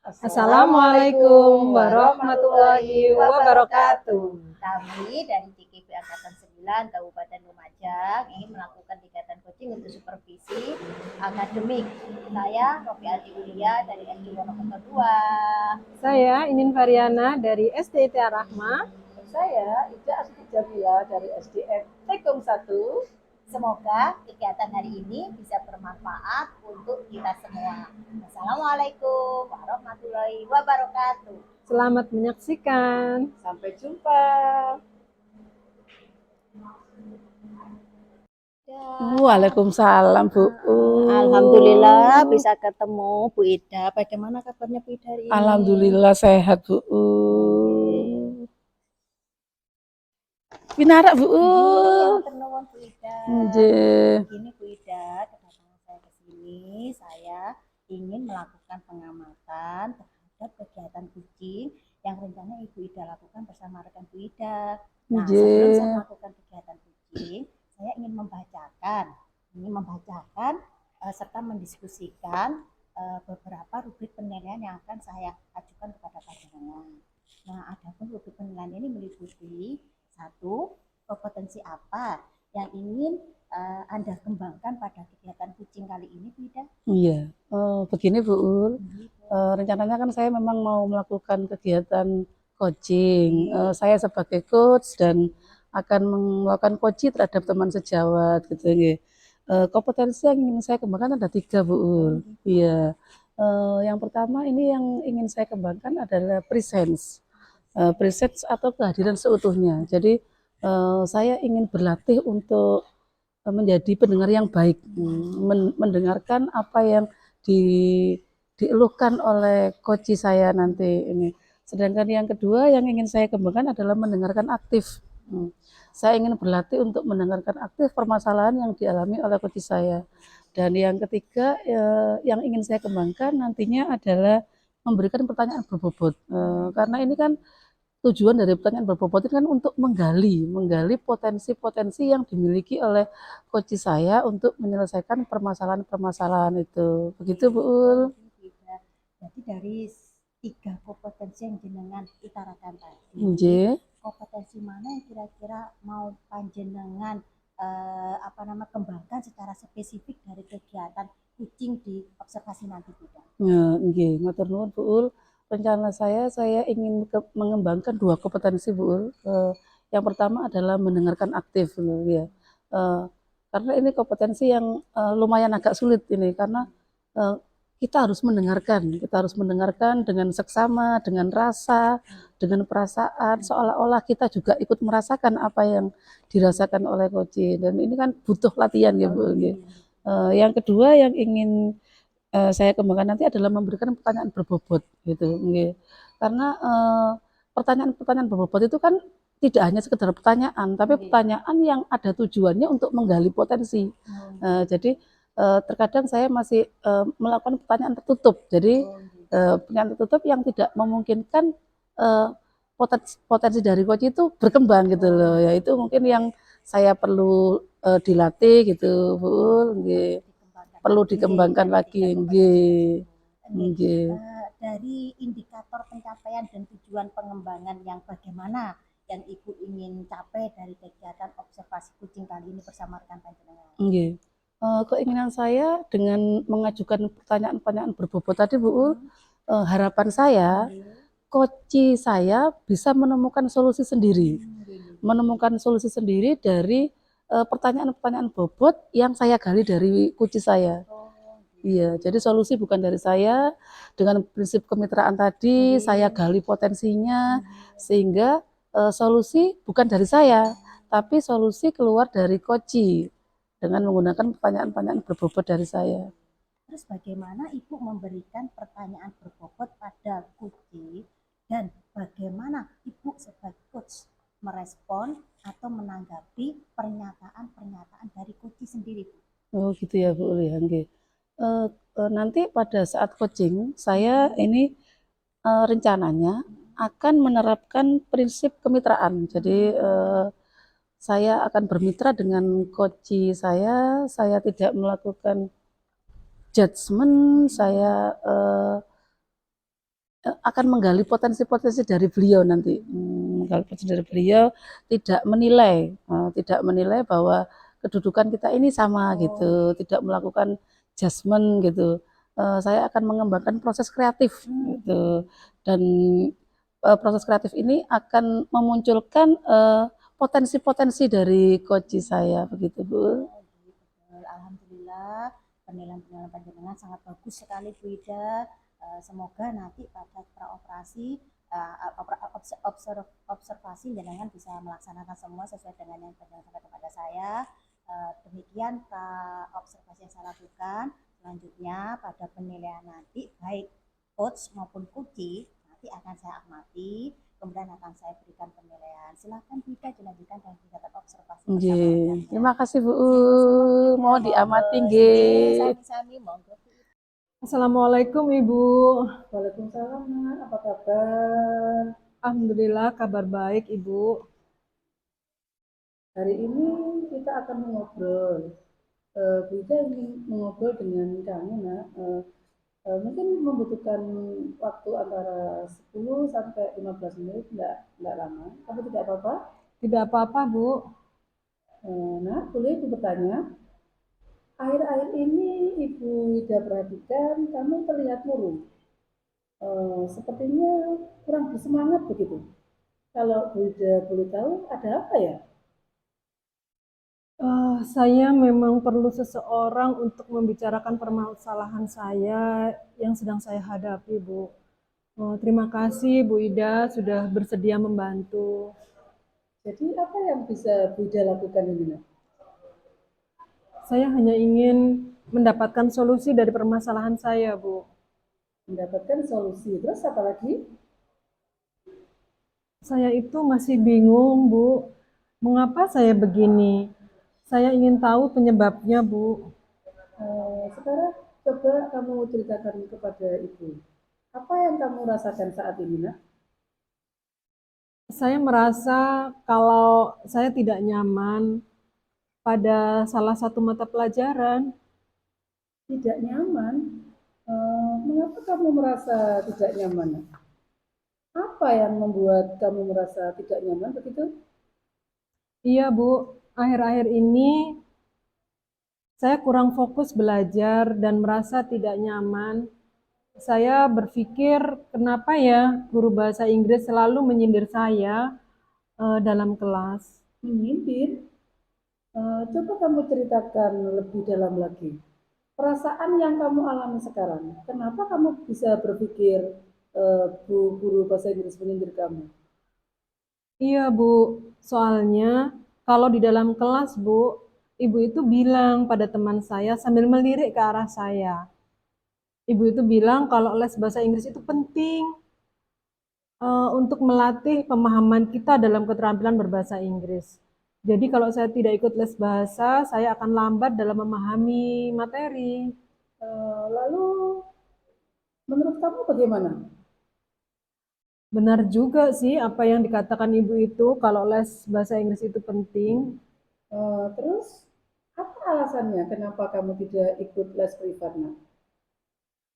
Assalamualaikum warahmatullahi wabarakatuh. Kami dari CKP Angkatan 9 Kabupaten Lumajang ingin melakukan kegiatan coaching untuk supervisi akademik. Saya Rofiati Ulia dari SD Wonokerto 2. Saya Inin Variana dari SD Tia Rahma. Saya Ija Asti Jamila dari SDN Tekum 1. Semoga kegiatan hari ini bisa bermanfaat untuk kita semua. Assalamualaikum warahmatullahi wabarakatuh. Selamat menyaksikan. Sampai jumpa. Waalaikumsalam, Bu. Alhamdulillah bisa ketemu Bu Ida. Bagaimana kabarnya Bu Ida hari ini? Alhamdulillah sehat, Bu. Pinarak, Bu. Ternuwun Bu Ida. Nggih. Begini Bu Ida, kedatangan saya ke sini, saya ingin melakukan pengamatan terhadap kegiatan kucing yang rencana Ibu Ida lakukan bersama rekan Bu Ida. Nah, sebelum saya melakukan kegiatan kucing, saya ingin membacakan serta mendiskusikan beberapa rubrik penilaian yang akan saya ajukan kepada panjenengan. Nah, adapun rubrik penilaian ini meliputi 1. Kompetensi apa yang ingin Anda kembangkan pada kegiatan kucing kali ini, Bu Ida? Iya, begini Bu Ul, rencananya kan saya memang mau melakukan kegiatan coaching. Saya sebagai coach dan akan melakukan coaching terhadap teman sejawat gitu ya. Kompetensi yang ingin saya kembangkan ada 3 Bu Ul. Iya. Yang pertama ini yang ingin saya kembangkan adalah presence. Presence atau kehadiran seutuhnya. Jadi saya ingin berlatih untuk menjadi pendengar yang baik, mendengarkan apa yang dieluhkan oleh coach saya nanti ini. Sedangkan yang kedua yang ingin saya kembangkan adalah mendengarkan aktif. Saya ingin berlatih untuk mendengarkan aktif permasalahan yang dialami oleh coach saya. Dan yang ketiga yang ingin saya kembangkan nantinya adalah memberikan pertanyaan berbobot. Karena ini kan tujuan dari pertanyaan berbobot itu kan untuk menggali potensi-potensi yang dimiliki oleh coach saya untuk menyelesaikan permasalahan-permasalahan itu. Begitu Bu Ul. Jadi dari 3 kompetensi yang jenengan utarakan tadi, kompetensi mana yang kira-kira mau panjenengan kembangkan secara spesifik dari kegiatan kucing di observasi nanti, Bu? Ya, nggih, matur nuwun Bu Ul. Rencana saya ingin mengembangkan 2 kompetensi Bu Ul. Yang pertama adalah mendengarkan aktif ya. Karena ini kompetensi yang lumayan agak sulit ini karena kita harus mendengarkan dengan seksama, dengan rasa, dengan perasaan, seolah-olah kita juga ikut merasakan apa yang dirasakan oleh coach. Dan ini kan butuh latihan ya Bu. Yang kedua yang ingin saya kembangkan nanti adalah memberikan pertanyaan berbobot gitu, karena pertanyaan-pertanyaan berbobot itu kan tidak hanya sekedar pertanyaan, tapi pertanyaan yang ada tujuannya untuk menggali potensi. Jadi terkadang saya masih melakukan pertanyaan tertutup, jadi pertanyaan tertutup yang tidak memungkinkan potensi dari coach itu berkembang gitu loh, ya itu mungkin yang saya perlu dilatih gitu Bu, perlu dikembangkan lagi. Dari indikator pencapaian dan tujuan pengembangan yang bagaimana yang Ibu ingin capai dari kegiatan observasi kucing kali ini bersama rekan panjenengan? Keinginan saya dengan mengajukan pertanyaan-pertanyaan berbobot tadi Bu, harapan saya coach saya bisa menemukan solusi sendiri, dari pertanyaan-pertanyaan bobot yang saya gali dari coach saya. Iya, jadi solusi bukan dari saya. Dengan prinsip kemitraan tadi, saya gali potensinya, sehingga solusi bukan dari saya, tapi solusi keluar dari coach dengan menggunakan pertanyaan-pertanyaan berbobot dari saya. Terus bagaimana Ibu memberikan pertanyaan berbobot pada coach dan bagaimana Ibu sebagai coach merespon atau menanggapi pernyataan-pernyataan dari coach sendiri, Bu? Oh gitu ya Bu, ya. Nanti pada saat coaching saya ini rencananya akan menerapkan prinsip kemitraan. Jadi saya akan bermitra dengan coach saya tidak melakukan judgement, saya akan menggali potensi-potensi dari beliau nanti. Menggali potensi dari beliau, tidak menilai bahwa kedudukan kita ini sama gitu, tidak melakukan judgement gitu. Saya akan mengembangkan proses kreatif gitu. Dan proses kreatif ini akan memunculkan potensi-potensi dari coach saya begitu, Bu. Alhamdulillah penilaian-penilaian panjenengan sangat bagus sekali Bu Ida. Semoga nanti pada praoperasi observasi jenengan bisa melaksanakan semua sesuai dengan yang panjenengan kepada saya. Demikian observasi yang saya lakukan. Selanjutnya pada penilaian nanti baik coach maupun coachee nanti akan saya amati, kemudian akan saya berikan penilaian. Silakan Bida dilanjutkan dengan kegiatan observasi bersama. Terima kasih Bu. Mau diamati nggih. Sami-sami monggo. Assalamualaikum Ibu. Waalaikumsalam, Nak. Apa kabar? Alhamdulillah kabar baik Ibu. Hari ini kita akan mengobrol. Bida ingin mengobrol dengan kamu, Nak. Mungkin membutuhkan waktu antara 10 sampai 15 menit, enggak lama. Tapi tidak apa-apa? Tidak apa-apa Bu. Nah, boleh Ibu bertanya? Akhir-akhir ini Ibu Ida perhatikan kamu terlihat murung. Sepertinya kurang bersemangat begitu. Kalau Bu Ida boleh tahu ada apa ya? Saya memang perlu seseorang untuk membicarakan permasalahan saya yang sedang saya hadapi Bu. Terima kasih Bu Ida sudah bersedia membantu. Jadi apa yang bisa Bu Ida lakukan ini, Nak? Saya hanya ingin mendapatkan solusi dari permasalahan saya Bu. Mendapatkan solusi. Terus apa lagi? Saya itu masih bingung Bu. Mengapa saya begini? Saya ingin tahu penyebabnya Bu. Sekarang coba kamu ceritakan kepada Ibu. Apa yang kamu rasakan saat ini, Nak? Saya merasa kalau saya tidak nyaman pada salah satu mata pelajaran. Tidak nyaman. Mengapa kamu merasa tidak nyaman, Nak? Apa yang membuat kamu merasa tidak nyaman begitu? Iya Bu, akhir-akhir ini saya kurang fokus belajar dan merasa tidak nyaman. Saya berpikir kenapa ya guru bahasa Inggris selalu menyindir saya dalam kelas. Menyindir? Coba kamu ceritakan lebih dalam lagi. Perasaan yang kamu alami sekarang, kenapa kamu bisa berpikir Bu guru bahasa Inggris menyindir kamu? Iya Bu, soalnya kalau di dalam kelas Bu, ibu itu bilang pada teman saya sambil melirik ke arah saya. Ibu itu bilang kalau les bahasa Inggris itu penting untuk melatih pemahaman kita dalam keterampilan berbahasa Inggris. Jadi kalau saya tidak ikut les bahasa, saya akan lambat dalam memahami materi. Lalu menurut kamu bagaimana? Benar juga sih apa yang dikatakan ibu itu, kalau les bahasa Inggris itu penting. Terus apa alasannya kenapa kamu tidak ikut les privat, Nak?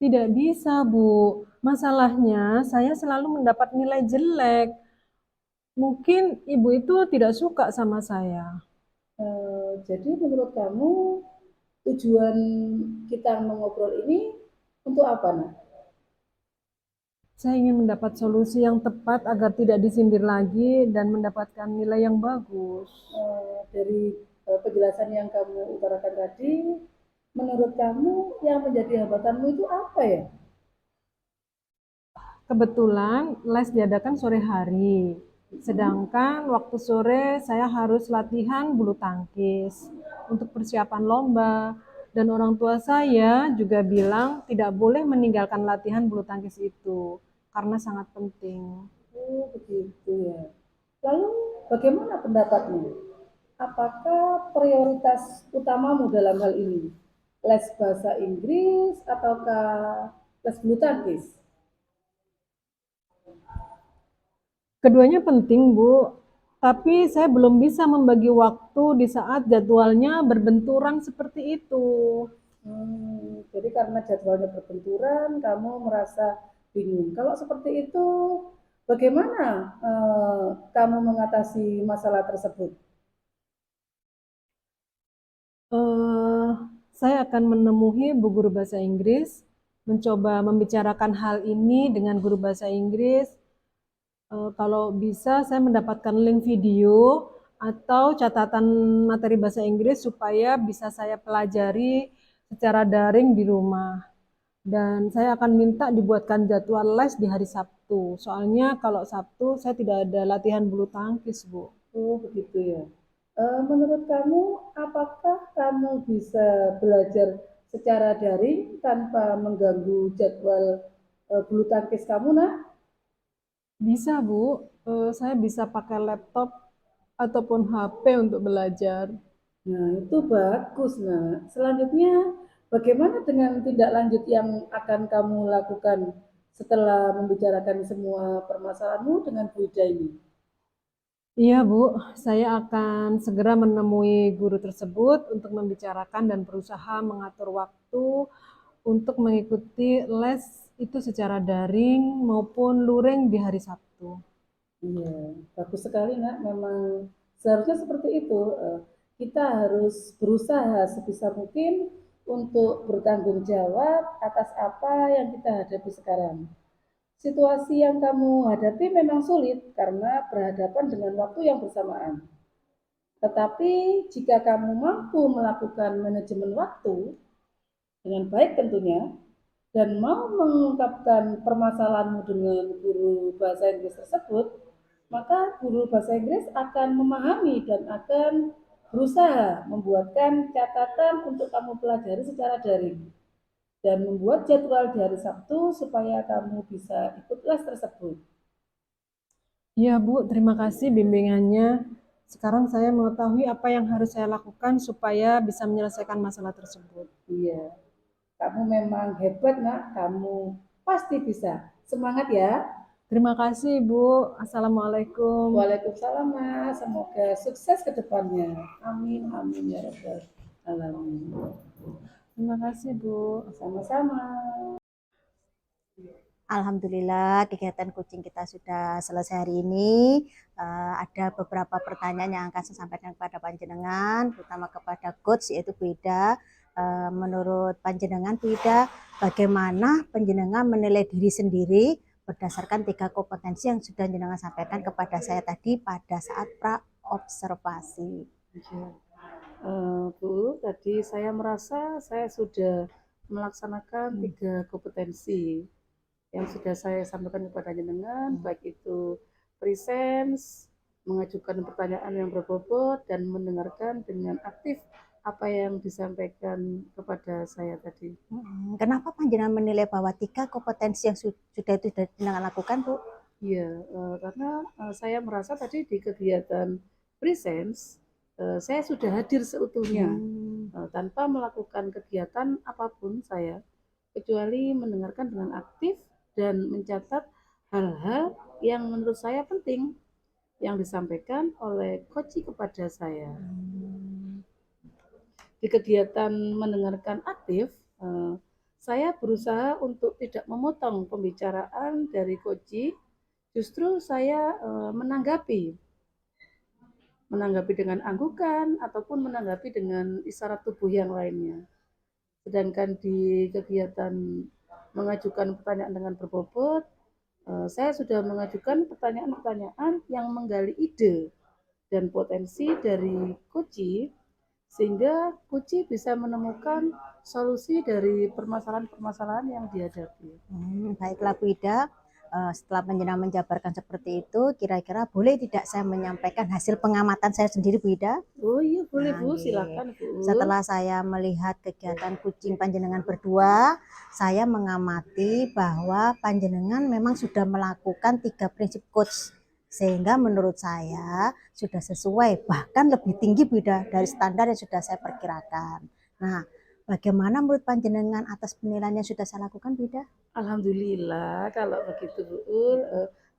Tidak bisa, Bu. Masalahnya saya selalu mendapat nilai jelek. Mungkin ibu itu tidak suka sama saya. Jadi menurut kamu tujuan kita mengobrol ini untuk apa, Nak? Saya ingin mendapat solusi yang tepat agar tidak disindir lagi dan mendapatkan nilai yang bagus. Dari penjelasan yang kamu utarakan tadi, menurut kamu yang menjadi hambatanmu itu apa ya? Kebetulan les diadakan sore hari. Sedangkan waktu sore saya harus latihan bulu tangkis untuk persiapan lomba. Dan orang tua saya juga bilang tidak boleh meninggalkan latihan bulu tangkis itu karena sangat penting. Oh, begitu ya. Lalu bagaimana pendapatmu? Apakah prioritas utamamu dalam hal ini? Les bahasa Inggris ataukah les bulu tangkis? Keduanya penting, Bu. Tapi saya belum bisa membagi waktu di saat jadwalnya berbenturan seperti itu. Jadi karena jadwalnya berbenturan, kamu merasa bingung. Kalau seperti itu, bagaimana kamu mengatasi masalah tersebut? Eh, saya akan menemui bu guru bahasa Inggris, mencoba membicarakan hal ini dengan guru bahasa Inggris. Kalau bisa saya mendapatkan link video atau catatan materi bahasa Inggris supaya bisa saya pelajari secara daring di rumah. Dan saya akan minta dibuatkan jadwal les di hari Sabtu. Soalnya kalau Sabtu saya tidak ada latihan bulu tangkis, Bu. Oh, begitu ya. Menurut kamu, apakah kamu bisa belajar secara daring tanpa mengganggu jadwal bulu tangkis kamu, nak? Bisa, Bu. Saya bisa pakai laptop ataupun HP untuk belajar. Nah, itu bagus, nak. Selanjutnya, bagaimana dengan tindak lanjut yang akan kamu lakukan setelah membicarakan semua permasalahanmu dengan Bu Ida ini? Iya, Bu. Saya akan segera menemui guru tersebut untuk membicarakan dan berusaha mengatur waktu untuk mengikuti les itu secara daring maupun luring di hari Sabtu. Iya, bagus sekali, nak. Memang seharusnya seperti itu. Kita harus berusaha sebisa mungkin untuk bertanggung jawab atas apa yang kita hadapi sekarang. Situasi yang kamu hadapi memang sulit karena berhadapan dengan waktu yang bersamaan. Tetapi jika kamu mampu melakukan manajemen waktu dengan baik tentunya, dan mau mengungkapkan permasalahanmu dengan guru bahasa Inggris tersebut, maka guru bahasa Inggris akan memahami dan akan berusaha membuatkan catatan untuk kamu pelajari secara daring dan membuat jadwal di hari Sabtu supaya kamu bisa ikut les tersebut. Iya, Bu. Terima kasih bimbingannya. Sekarang saya mengetahui apa yang harus saya lakukan supaya bisa menyelesaikan masalah tersebut. Iya, kamu memang hebat, nak. Kamu pasti bisa. Semangat ya. Terima kasih, Bu. Assalamualaikum. Waalaikumsalam, Mas. Semoga sukses ke depannya. Amin, amin ya Rabbal alamin. Terima kasih, Bu. Sama-sama. Alhamdulillah kegiatan coaching kita sudah selesai hari ini. Ada beberapa pertanyaan yang akan saya sampaikan kepada panjenengan, terutama kepada coach yaitu Bu Ida. Menurut panjenengan Bu Ida, bagaimana panjenengan menilai diri sendiri berdasarkan 3 kompetensi yang sudah panjenengan sampaikan kepada saya tadi pada saat pra observasi. Ya. Bu, tadi saya merasa saya sudah melaksanakan 3 kompetensi yang sudah saya sampaikan kepada jenengan, baik itu presence, mengajukan pertanyaan yang berbobot, dan mendengarkan dengan aktif apa yang disampaikan kepada saya tadi. Kenapa panjenengan menilai bahwa 3 kompetensi yang sudah itu panjenengan lakukan, Bu? Iya, karena saya merasa tadi di kegiatan presence saya sudah hadir seutuhnya tanpa melakukan kegiatan apapun saya, kecuali mendengarkan dengan aktif dan mencatat hal-hal yang menurut saya penting yang disampaikan oleh coach kepada saya. Di kegiatan mendengarkan aktif, saya berusaha untuk tidak memotong pembicaraan dari coach, justru saya menanggapi dengan anggukan ataupun menanggapi dengan isyarat tubuh yang lainnya. Sedangkan di kegiatan mengajukan pertanyaan dengan berbobot, saya sudah mengajukan pertanyaan-pertanyaan yang menggali ide dan potensi dari coach, sehingga coach bisa menemukan solusi dari permasalahan-permasalahan yang dihadapi. Baiklah Bu Ida, setelah panjenengan menjabarkan seperti itu, kira-kira boleh tidak saya menyampaikan hasil pengamatan saya sendiri Bu Ida? Oh iya boleh Bu, Oke. silakan Bu. Setelah saya melihat kegiatan kucing panjenengan berdua, saya mengamati bahwa panjenengan memang sudah melakukan 3 prinsip coach, sehingga menurut saya sudah sesuai, bahkan lebih tinggi beda dari standar yang sudah saya perkirakan. Nah, bagaimana menurut panjenengan atas penilaian yang sudah saya lakukan, Bida? Alhamdulillah kalau begitu Bu Ul.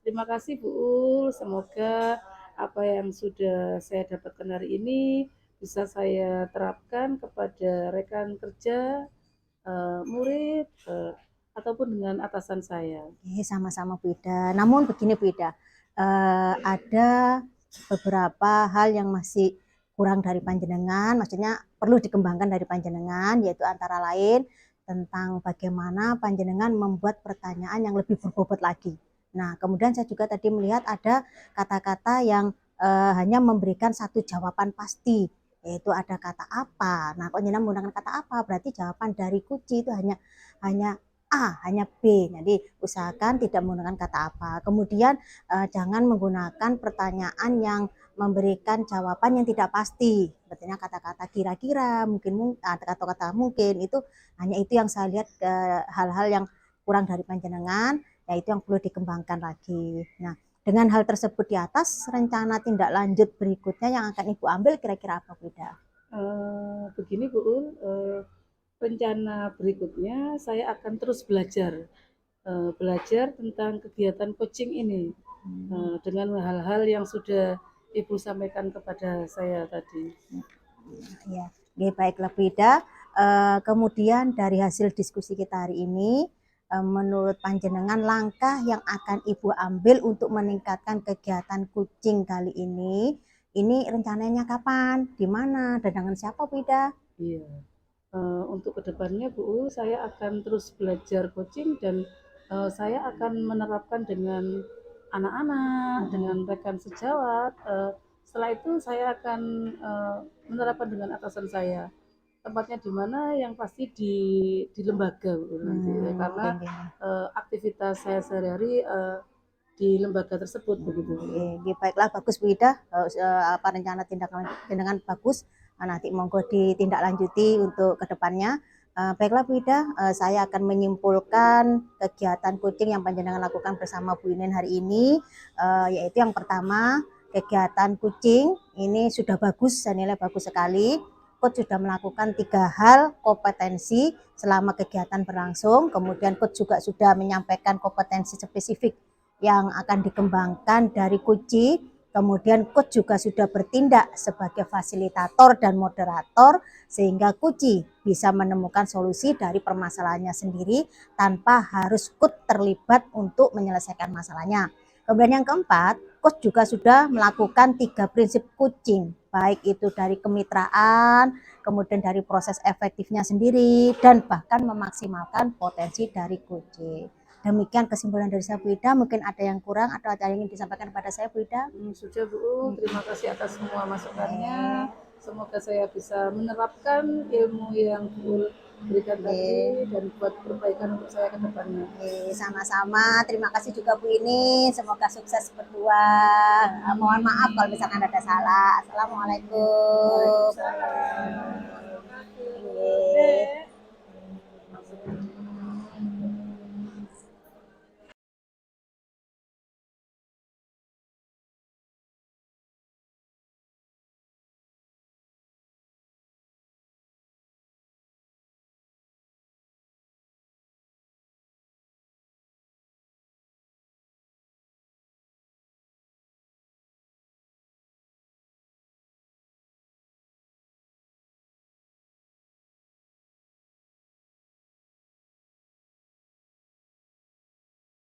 Terima kasih Bu Ul. Semoga apa yang sudah saya dapatkan hari ini bisa saya terapkan kepada rekan kerja, murid, ataupun dengan atasan saya. Sama-sama Bu Ida. Namun begini Bu Ida, ada beberapa hal yang masih kurang dari panjenengan, maksudnya perlu dikembangkan dari panjenengan, yaitu antara lain tentang bagaimana panjenengan membuat pertanyaan yang lebih berbobot lagi. Nah, kemudian saya juga tadi melihat ada kata-kata yang hanya memberikan satu jawaban pasti, yaitu ada kata apa. Nah, kalau jenengan menggunakan kata apa, berarti jawaban dari kunci itu hanya A, hanya B. Jadi usahakan tidak menggunakan kata apa. Kemudian jangan menggunakan pertanyaan yang memberikan jawaban yang tidak pasti. Betulnya kata-kata kira-kira, mungkin kata-kata mungkin itu hanya itu yang saya lihat hal-hal yang kurang dari panjenengan, yaitu yang perlu dikembangkan lagi. Nah, dengan hal tersebut di atas, rencana tindak lanjut berikutnya yang akan Ibu ambil kira-kira apa, Bu Ida? Begini Bu Ul, rencana berikutnya saya akan terus belajar tentang kegiatan coaching ini dengan hal-hal yang sudah Ibu sampaikan kepada saya tadi. Ya, baiklah Bu Ida. Kemudian dari hasil diskusi kita hari ini, menurut panjenengan langkah yang akan Ibu ambil untuk meningkatkan kegiatan coaching kali ini rencananya kapan, di mana, dan dengan siapa Bu Ida? Iya. Untuk kedepannya Bu, saya akan terus belajar coaching dan saya akan menerapkan dengan anak-anak, dengan rekan sejawat. Setelah itu saya akan menerapkan dengan atasan saya. Tempatnya di mana yang pasti di lembaga Bu, nanti ya, karena aktivitas saya sehari-hari di lembaga tersebut begitu. Baiklah, bagus Bu Ida. Apa rencana tindakan bagus. Nanti monggo ditindaklanjuti untuk kedepannya. Baiklah Bu Ida, saya akan menyimpulkan kegiatan coaching yang panjenengan lakukan bersama Bu Inen hari ini, yaitu yang pertama, kegiatan coaching ini sudah bagus, saya nilai bagus sekali. Coach sudah melakukan 3 hal kompetensi selama kegiatan berlangsung, kemudian coach juga sudah menyampaikan kompetensi spesifik yang akan dikembangkan dari kunci. Kemudian coach juga sudah bertindak sebagai fasilitator dan moderator sehingga kunci bisa menemukan solusi dari permasalahannya sendiri tanpa harus coach terlibat untuk menyelesaikan masalahnya. Kemudian yang keempat, coach juga sudah melakukan 3 prinsip coaching, baik itu dari kemitraan, kemudian dari proses efektifnya sendiri, dan bahkan memaksimalkan potensi dari coaching. Demikian kesimpulan dari saya Bu Ida. Mungkin ada yang kurang atau ada yang ingin disampaikan kepada saya Bu Ida? Sudah Bu, terima kasih atas semua masukannya. Semoga saya bisa menerapkan ilmu yang Bu berikan tadi dan buat perbaikan untuk saya ke depannya. Sama-sama. Terima kasih juga Bu ini. Semoga sukses berdua. Mohon maaf kalau misalkan ada salah. Assalamualaikum. Waalaikumsalam.